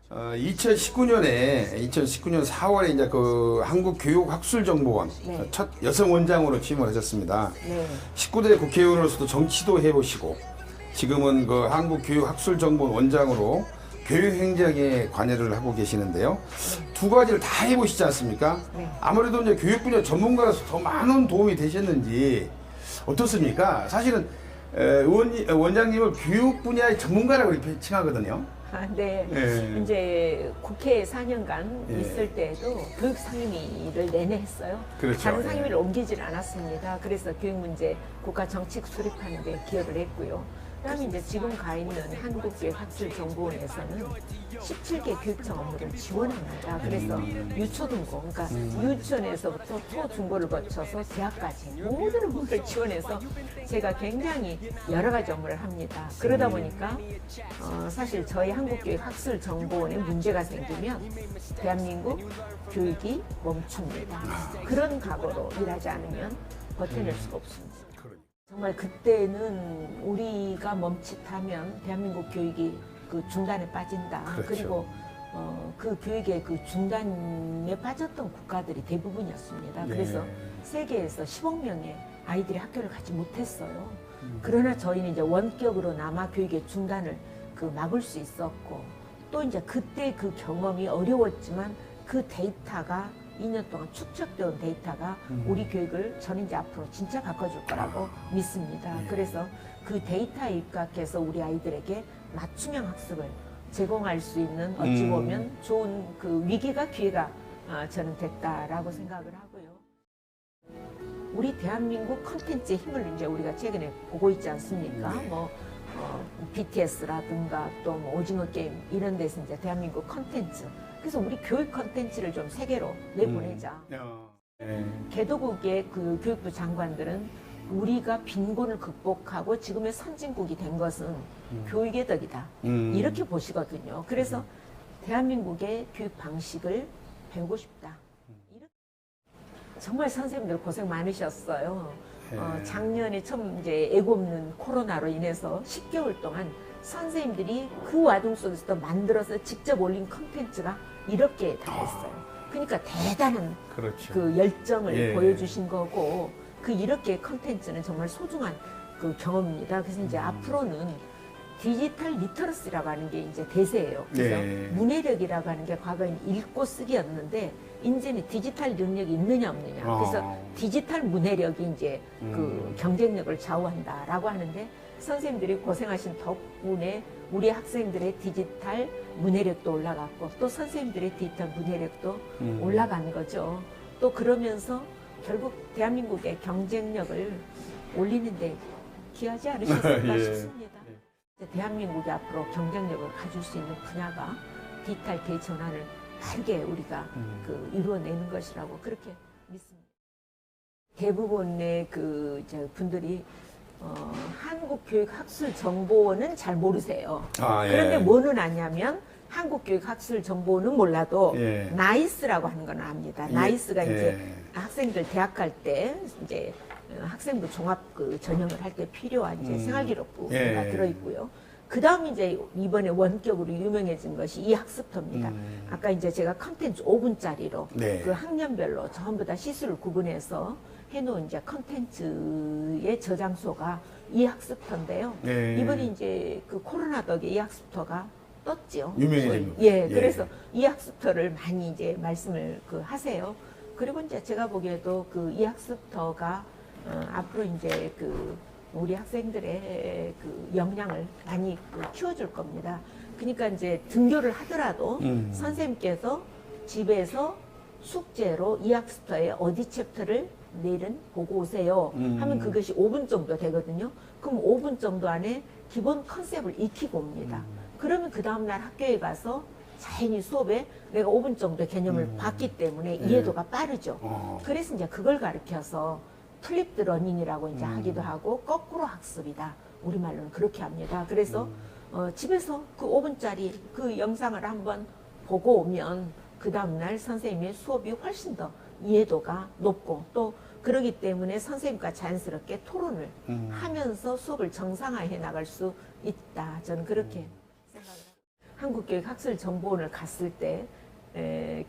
2019년 4월에 이제 그 한국교육학술정보원 네. 첫 여성 원장으로 취임을 하셨습니다. 네. 19대 국회의원으로서도 정치도 해보시고 지금은 그 한국교육학술정보원 원장으로 교육행정에 관여를 하고 계시는데요. 두 가지를 다 해보시지 않습니까? 네. 아무래도 이제 교육 분야 전문가로서 더 많은 도움이 되셨는지 어떻습니까? 사실은 원장님을 교육 분야의 전문가라고 이렇게 칭하거든요. 네. 예. 이제 국회에 4년간 예. 있을 때에도 교육 상임위를 내내 했어요. 그렇죠. 다른 예. 상임위를 옮기질 않았습니다. 그래서 교육 문제 국가 정책 수립하는 데 기여를 했고요. 그다음에 이제 지금 가 있는 한국교육학술정보원에서는 17개 교육청 업무를 지원합니다. 그래서 유초등고, 그러니까 유치원에서부터 초중고를 거쳐서 대학까지 모든 업무를 지원해서 제가 굉장히 여러 가지 업무를 합니다. 그러다 보니까 사실 저희 한국교육학술정보원에 문제가 생기면 대한민국 교육이 멈춥니다. 그런 각오로 일하지 않으면 버텨낼 수가 없습니다. 정말 그때는 우리가 멈칫하면 대한민국 교육이 그 중단에 빠진다. 그렇죠. 그리고 그 교육의 그 중단에 빠졌던 국가들이 대부분이었습니다. 네. 그래서 세계에서 10억 명의 아이들이 학교를 가지 못했어요. 그러나 저희는 이제 원격으로나마 교육의 중단을 그 막을 수 있었고 또 이제 그때 그 경험이 어려웠지만 그 데이터가 2년 동안 축적되온 데이터가 우리 교육을 저는 이제 앞으로 진짜 바꿔줄 거라고 믿습니다. 예. 그래서 그 데이터에 입각해서 우리 아이들에게 맞춤형 학습을 제공할 수 있는 어찌 보면 좋은 그 위기가 기회가 저는 됐다라고 생각을 하고요. 우리 대한민국 컨텐츠의 힘을 이제 우리가 최근에 보고 있지 않습니까? 네. BTS라든가 또 오징어 게임 이런 데서 이제 대한민국 컨텐츠. 그래서 우리 교육 컨텐츠를 좀 세계로 내보내자. 네. 개도국의 그 교육부 장관들은 우리가 빈곤을 극복하고 지금의 선진국이 된 것은 교육의 덕이다. 이렇게 보시거든요. 그래서 대한민국의 교육 방식을 배우고 싶다. 정말 선생님들 고생 많으셨어요. 작년에 처음 이제 애고 없는 코로나로 인해서 10개월 동안 선생님들이 그 와중 속에서도 만들어서 직접 올린 컨텐츠가 이렇게 다 됐어요. 그러니까 대단한 그렇죠. 그 열정을 예. 보여주신 거고 그 이렇게 컨텐츠는 정말 소중한 그 경험입니다. 그래서 이제 앞으로는 디지털 리터러시라고 하는 게 이제 대세예요. 그래서 예. 문해력이라고 하는 게 과거에는 읽고 쓰기였는데 이제는 디지털 능력이 있느냐 없느냐. 그래서 디지털 문해력이 이제 그 경쟁력을 좌우한다라고 하는데 선생님들이 고생하신 덕분에 우리 학생들의 디지털 문해력도 올라갔고 또 선생님들의 디지털 문해력도 올라간 거죠. 또 그러면서 결국 대한민국의 경쟁력을 올리는데 기여하지 않으셨을까 예. 싶습니다. 대한민국이 앞으로 경쟁력을 가질 수 있는 분야가 디지털 대전환을 빠르게 우리가 그 이루어내는 것이라고 그렇게 믿습니다. 대부분의 그 분들이 한국교육학술정보원은 잘 모르세요. 예. 그런데 뭐는 아냐면 한국교육학술정보원은 몰라도 예. 나이스라고 하는 건 압니다. 예. 나이스가 예. 이제 학생들 대학 갈 때 이제 학생부 종합 그 전형을 할 때 필요한 이제 생활기록부가 예. 들어있고요. 그 다음 이제 이번에 원격으로 유명해진 것이 이 학습터입니다. 아까 이제 제가 컨텐츠 5분짜리로 네. 그 학년별로 전부 다 시수를 구분해서 해놓은 이제 컨텐츠의 저장소가 이 학습터인데요. 네. 이번에 이제 그 코로나 덕에 이 학습터가 떴지요. 유명해진 예, 예. 그래서 이 학습터를 많이 이제 말씀을 그 하세요. 그리고 이제 제가 보기에도 그 이 학습터가 앞으로 이제 그 우리 학생들의 그 역량을 많이 그 키워줄 겁니다. 그러니까 이제 등교를 하더라도 선생님께서 집에서 숙제로 이 학습터에 어디 챕터를 내일은 보고 오세요 하면 그것이 5분 정도 되거든요. 그럼 5분 정도 안에 기본 컨셉을 익히고 옵니다. 그러면 그 다음날 학교에 가서 자연히 수업에 내가 5분 정도 개념을 봤기 때문에 이해도가 빠르죠. 그래서 이제 그걸 가르쳐서 플립드 러닝이라고 이제 하기도 하고 거꾸로 학습이다. 우리말로는 그렇게 합니다. 그래서 집에서 그 5분짜리 그 영상을 한번 보고 오면 그 다음날 선생님의 수업이 훨씬 더 이해도가 높고 또 그러기 때문에 선생님과 자연스럽게 토론을 하면서 수업을 정상화해 나갈 수 있다. 저는 그렇게 생각을 합니다. 한국교육학술정보원을 갔을 때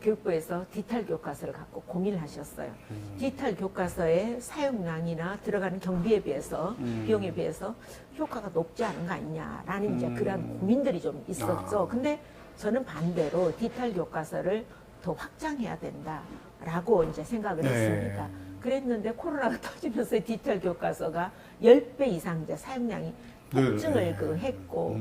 교육부에서 디지털 교과서를 갖고 공의를 하셨어요. 디지털 교과서의 사용량이나 들어가는 경비에 비해서 비용에 비해서 효과가 높지 않은 거 아니냐라는 이제 그런 고민들이 좀 있었죠. 근데 저는 반대로 디지털 교과서를 더 확장해야 된다라고 이제 생각을 했습니다. 그랬는데 코로나가 터지면서 디지털 교과서가 10배 이상 이제 사용량이 폭증을 했고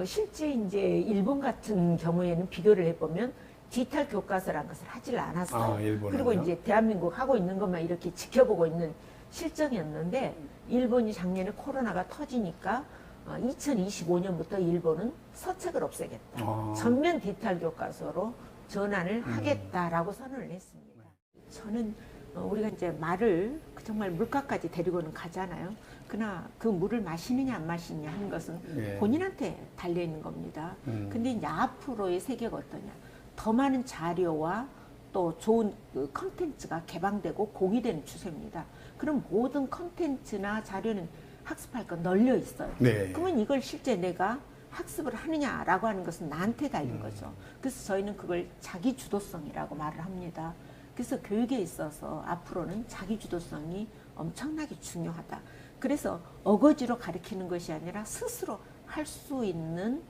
실제 이제 일본 같은 경우에는 비교를 해보면 디지털 교과서라는 것을 하질 않았어요. 그리고 이제 대한민국 하고 있는 것만 이렇게 지켜보고 있는 실정이었는데 일본이 작년에 코로나가 터지니까 2025년부터 일본은 서책을 없애겠다. 전면 디지털 교과서로 전환을 하겠다라고 선언을 했습니다. 저는 우리가 이제 말을 정말 물가까지 데리고는 가잖아요. 그러나 그 물을 마시느냐 안 마시느냐 하는 것은 본인한테 달려 있는 겁니다. 근데 이제 앞으로의 세계가 어떠냐? 더 많은 자료와 또 좋은 그 컨텐츠가 개방되고 공유되는 추세입니다. 그럼 모든 컨텐츠나 자료는 학습할 건 널려 있어요. 그러면 이걸 실제 내가 학습을 하느냐라고 하는 것은 나한테 달린 거죠. 그래서 저희는 그걸 자기 주도성이라고 말을 합니다. 그래서 교육에 있어서 앞으로는 자기 주도성이 엄청나게 중요하다. 그래서 어거지로 가르치는 것이 아니라 스스로 할 수 있는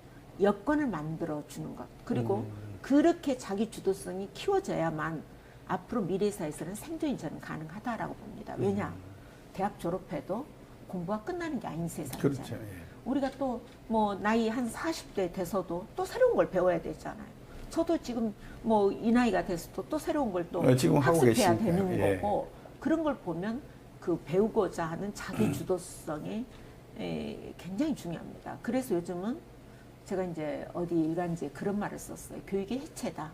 여건을 만들어 주는 것. 그리고 그렇게 자기 주도성이 키워져야만 앞으로 미래사에서는 생존이 저는 가능하다라고 봅니다. 왜냐? 대학 졸업해도 공부가 끝나는 게 아닌 세상이잖아요. 그렇죠. 우리가 또 뭐 나이 한 40대 돼서도 또 새로운 걸 배워야 되잖아요. 저도 지금 뭐 이 나이가 돼서도 또 새로운 걸 또 학습해야 되는 거고 그런 걸 보면 그 배우고자 하는 자기 주도성이 굉장히 중요합니다. 그래서 요즘은 제가 이제 어디 일간지에 그런 말을 썼어요. 교육의 해체다.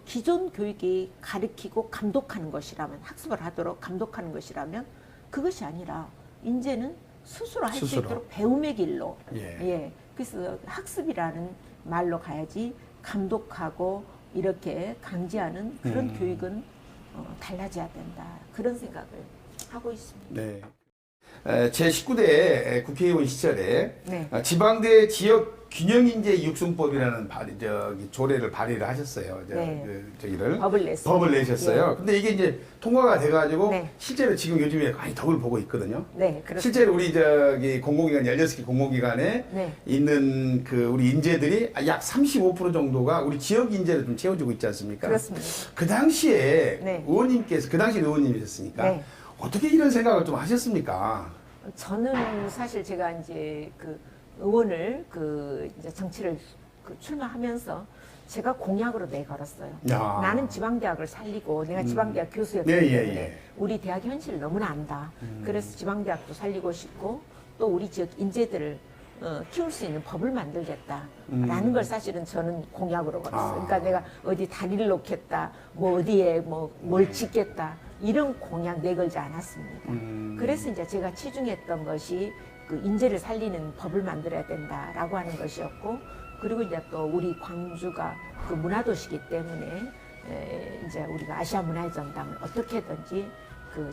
기존 교육이 가르치고 감독하는 것이라면 학습을 하도록 감독하는 것이라면 그것이 아니라 이제는 스스로 할 수 있도록 배움의 길로 그래서 학습이라는 말로 가야지 감독하고 이렇게 강제하는 그런 교육은 달라져야 된다. 그런 생각을 하고 있습니다. 네. 제 19대 국회의원 시절에 네. 지방대 지역 균형인재 육성법이라는 조례를 발의를 하셨어요. 법을 내셨어요. 근데 이게 이제 통과가 돼가지고 실제로 지금 요즘에 많이 덕을 보고 있거든요. 실제로 우리 공공기관 16개 공공기관에 있는 그 우리 인재들이 약 35% 정도가 우리 지역 인재를 좀 채워주고 있지 않습니까? 그렇습니다. 그 당시에 의원님께서 그 당시 의원님이셨으니까 어떻게 이런 생각을 좀 하셨습니까? 저는 사실 제가 이제 그 의원을 이제 정치를 출마하면서 제가 공약으로 내걸었어요. 나는 지방대학을 살리고 내가 지방대학 교수였기 때문에 우리 대학 현실을 너무나 안다. 그래서 지방대학도 살리고 싶고 또 우리 지역 인재들을 키울 수 있는 법을 만들겠다라는 걸 사실은 저는 공약으로 걸었어요. 그러니까 내가 어디 다리를 놓겠다, 뭐 어디에 뭘 짓겠다 이런 공약 내걸지 않았습니다. 그래서 이제 제가 치중했던 것이 그 인재를 살리는 법을 만들어야 된다라고 하는 것이었고, 그리고 이제 또 우리 광주가 그 문화도시이기 때문에 이제 우리가 아시아 문화의 전당을 어떻게든지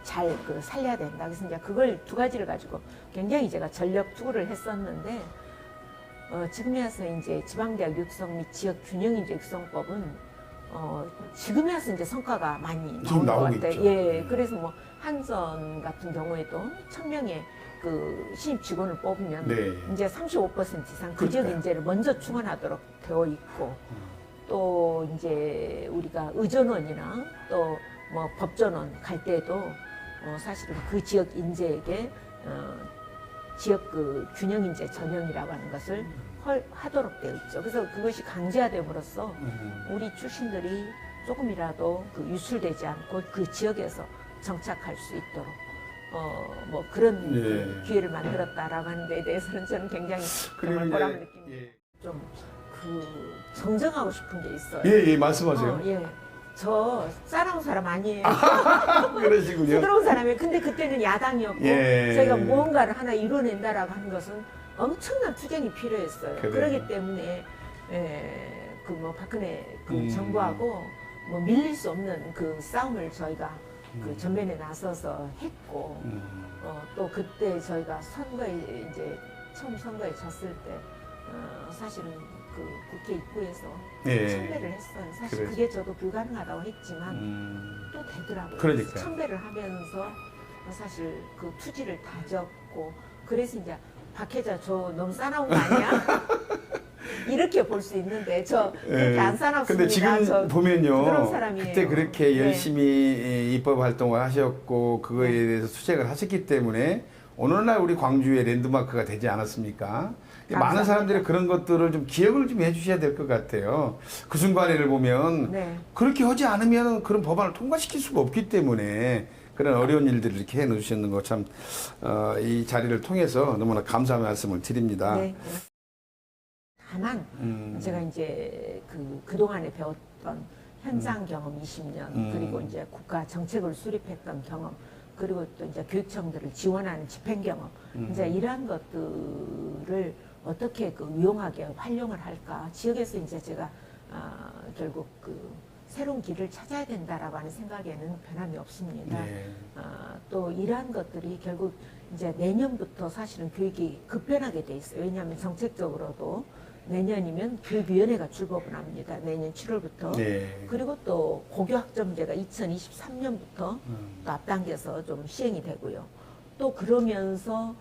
잘 살려야 된다. 그래서 이제 그걸 두 가지를 가지고 굉장히 제가 전력 투구를 했었는데, 지금에 와서 이제 지방대학 육성 및 지역 균형인재 육성법은 지금에 와서 이제 성과가 많이 나온 것 같아요. 그래서 뭐 한전 같은 경우에도 1000명의 그 신입 직원을 뽑으면 이제 35% 이상 그 지역 인재를 먼저 충원하도록 되어 있고, 또 이제 우리가 의전원이나 또 뭐 법전원 갈 때도 사실은 그 지역 인재에게 지역 그 균형 인재 전형이라고 하는 것을 하도록 되어 있죠. 그래서 그것이 강제화됨으로써 우리 출신들이 조금이라도 유출되지 않고 그 지역에서 정착할 수 있도록 뭐 그런 기회를 만들었다라고 하는 데에 대해서는 저는 굉장히 정말 보람을 느낍니다. 좀 정정하고 싶은 게 있어요. 말씀하세요. 저 싸나운 사람 아니에요. 그러시군요. 부드러운 사람이에요. 근데 그때는 야당이었고 저희가 무언가를 하나 이뤄낸다라고 하는 것은 엄청난 투쟁이 필요했어요. 그렇기 때문에 그 뭐 박근혜 정부하고 뭐 밀릴 수 없는 그 싸움을 저희가 그 전면에 나서서 했고, 또 그때 저희가 선거에 이제 처음 선거에 졌을 때 사실은 그 국회 입구에서 예. 청배를 했어요. 사실 그래서. 그게 저도 불가능하다고 했지만 또 되더라고요. 그러니까요. 청배를 하면서 사실 그 투지를 다졌고 그래서 이제 박혜자 저 너무 싸나운 거 아니야? 이렇게 볼 수 있는데 저 그렇게 안 싸납습니다. 근데 지금 저 보면요. 부드러운 사람이에요. 그때 그렇게 네. 열심히 입법 활동을 하셨고 그거에 네. 대해서 투쟁을 하셨기 때문에 오늘날 우리 광주의 랜드마크가 되지 않았습니까? 많은 사람들이 그런 것들을 좀 기억을 좀 해주셔야 될 것 같아요. 그 순간에를 보면 네. 그렇게 하지 않으면 그런 법안을 통과시킬 수가 없기 때문에 그런 어려운 일들을 이렇게 해놓으셨는 거 참 이 자리를 통해서 너무나 감사의 말씀을 드립니다. 네. 다만 제가 이제 그동안에 배웠던 현장 경험 20년 그리고 이제 국가 정책을 수립했던 경험 그리고 또 이제 교육청들을 지원하는 집행 경험 이제 이러한 것들을 어떻게 유용하게 활용을 할까 지역에서 이제 제가 결국 새로운 길을 찾아야 된다라고 하는 생각에는 변함이 없습니다. 네. 또 이러한 것들이 결국 이제 내년부터 사실은 교육이 급변하게 돼 있어요. 왜냐하면 정책적으로도 내년이면 교육위원회가 출범을 합니다. 내년 7월부터. 네. 그리고 또 고교학점제가 2023년부터 또 앞당겨서 좀 시행이 되고요. 또 그러면서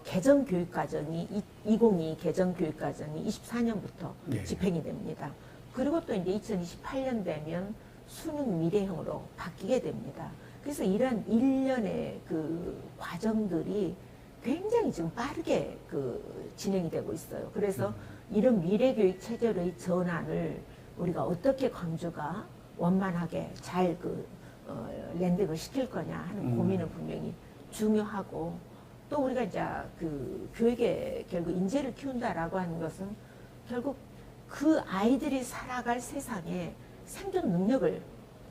개정교육과정이 2022 개정교육과정이 24년부터 네. 집행이 됩니다. 그리고 또 이제 2028년 되면 수능 미래형으로 바뀌게 됩니다. 그래서 이런 일련의 과정들이 굉장히 지금 빠르게 진행이 되고 있어요. 그래서 이런 미래교육 체제로의 전환을 우리가 어떻게 광주가 원만하게 잘 랜딩을 시킬 거냐 하는 고민은 분명히 중요하고 또 우리가 이제 교육에 결국 인재를 키운다라고 하는 것은 결국 그 아이들이 살아갈 세상에 생존 능력을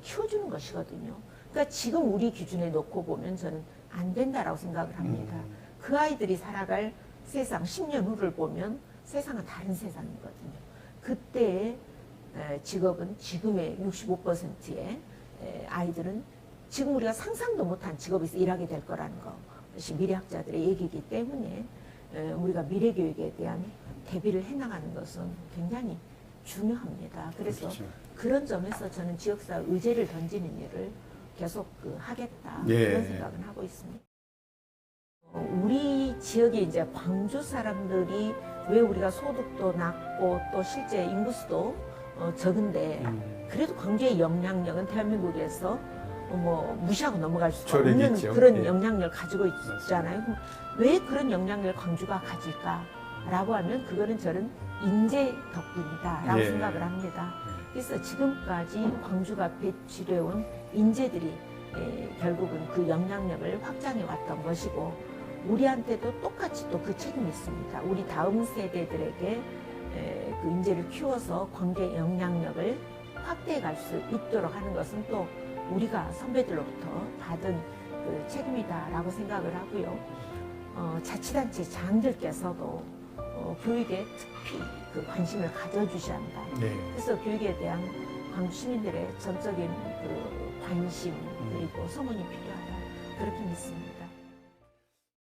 키워주는 것이거든요. 그러니까 지금 우리 기준에 놓고 보면 저는 안 된다라고 생각을 합니다. 그 아이들이 살아갈 세상 10년 후를 보면 세상은 다른 세상이거든요. 그때의 직업은 지금의 65%의 아이들은 지금 우리가 상상도 못한 직업에서 일하게 될 거라는 것이 미래학자들의 얘기이기 때문에 우리가 미래교육에 대한 대비를 해나가는 것은 굉장히 중요합니다. 그래서 그렇죠. 그런 점에서 저는 지역사 의제를 던지는 일을 계속 하겠다 예. 그런 생각은 하고 있습니다. 우리 지역에 이제 광주 사람들이 왜 우리가 소득도 낮고 또 실제 인구수도 적은데 그래도 광주의 영향력은 대한민국에서 뭐 무시하고 넘어갈 수 없는 있죠. 그런 예. 영향력을 가지고 있잖아요. 그럼 왜 그런 영향력을 광주가 가질까라고 하면 그거는 저는 인재 덕분이다라고 예. 생각을 합니다. 그래서 지금까지 광주가 배출해온 인재들이 결국은 그 영향력을 확장해 왔던 것이고 우리한테도 똑같이 또 그 책임이 있습니다. 우리 다음 세대들에게 그 인재를 키워서 광주의 영향력을 확대해 갈 수 있도록 하는 것은 또 우리가 선배들로부터 받은 그 책임이다라고 생각을 하고요. 자치단체 장들께서도 교육에 특히 관심을 가져주셔야 한다. 네. 그래서 교육에 대한 광주 시민들의 전적인 관심 그리고 소문이 필요하다. 그렇게 믿습니다.